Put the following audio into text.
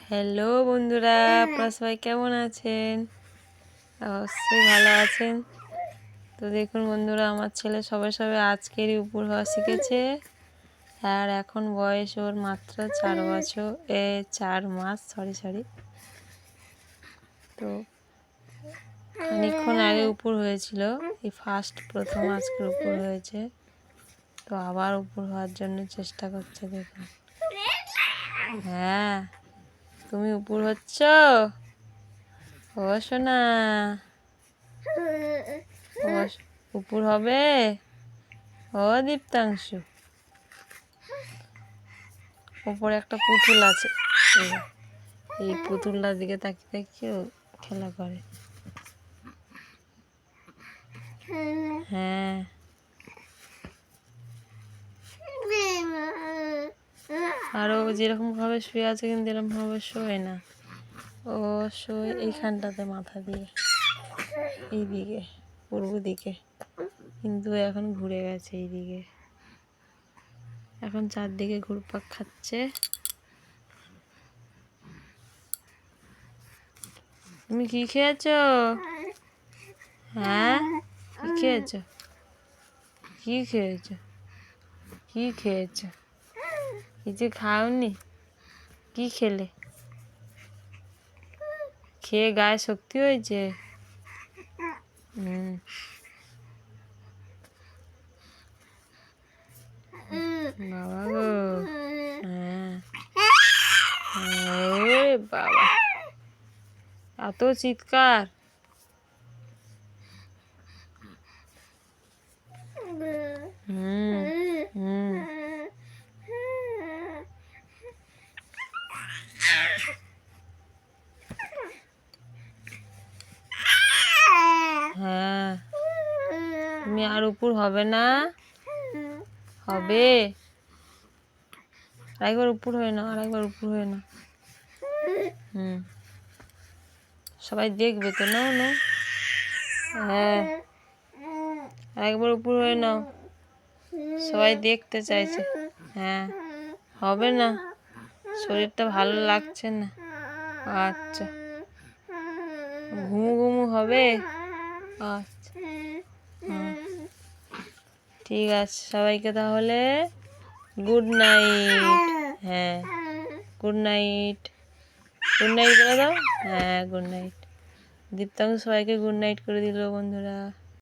Hello বন্ধুরা, আপনারা সবাই কেমন আছেন? অবশ্যই ভালো আছেন। তো দেখুন বন্ধুরা, আমার ছেলে সবে সবে আজকেরই উপর হওয়া শিখেছে। আর এখন বয়স ওর মাত্র 4 বছর 4 মাস, সরি। তো খানিকক্ষণ আগে উপর হয়েছিল, এই প্রথম আজকের উপর হয়েছে। তো আবার উপর হওয়ার জন্য চেষ্টা করছে। দেখুন, হ্যাঁ, তুমি উপর হচ্ছ? ও সোনা, উপর হবে? ও দীপ্তাংশু, উপরে একটা পুতুল আছে, এই পুতুলটার দিকে তাকিয়ে তাকিয়ে খেলা করে। হ্যাঁ, আরও যেরকম ভাবে শুয়ে আছে কিন্তু এরকম ভাবে শোয় না। ও শোয় এইখানটাতে মাথা দিয়ে, এইদিকে পূর্ব দিকে, কিন্তু এখন ঘুরে গেছে এইদিকে। এখন চারদিকে ঘুরপাক খাচ্ছে। তুমি কি খেয়েছো? হ্যাঁ, কি খেয়েছো? কি খেয়েছো? কি খেয়েছো? কিছু খাওনি? কি খেলে? খেয়ে গায়ে শক্তি হয়েছে? বাবা গো, হ্যাঁ, বাবা, এত চিৎকার! হ্যাঁ, তুমি আর উপর হবে না? হবে। আরেকবার উপর হয়ে নাও, আরেকবার উপর হয়ে নাও। সবাই দেখবে তো, নাও না। হ্যাঁ, আরেকবার উপর হয়ে নাও, সবাই দেখতে চাইছে। হ্যাঁ, হবে না, শরীরটা ভালো লাগছে না। আচ্ছা, ঘুমু হবে? আচ্ছা, ঠিক আছে, সবাইকে তাহলে গুড নাইট। হ্যাঁ, গুড নাইট। গুড নাইট করে দাও। হ্যাঁ, গুড নাইট। দীপ্তাংশু সবাইকে গুড নাইট করে দিল বন্ধুরা।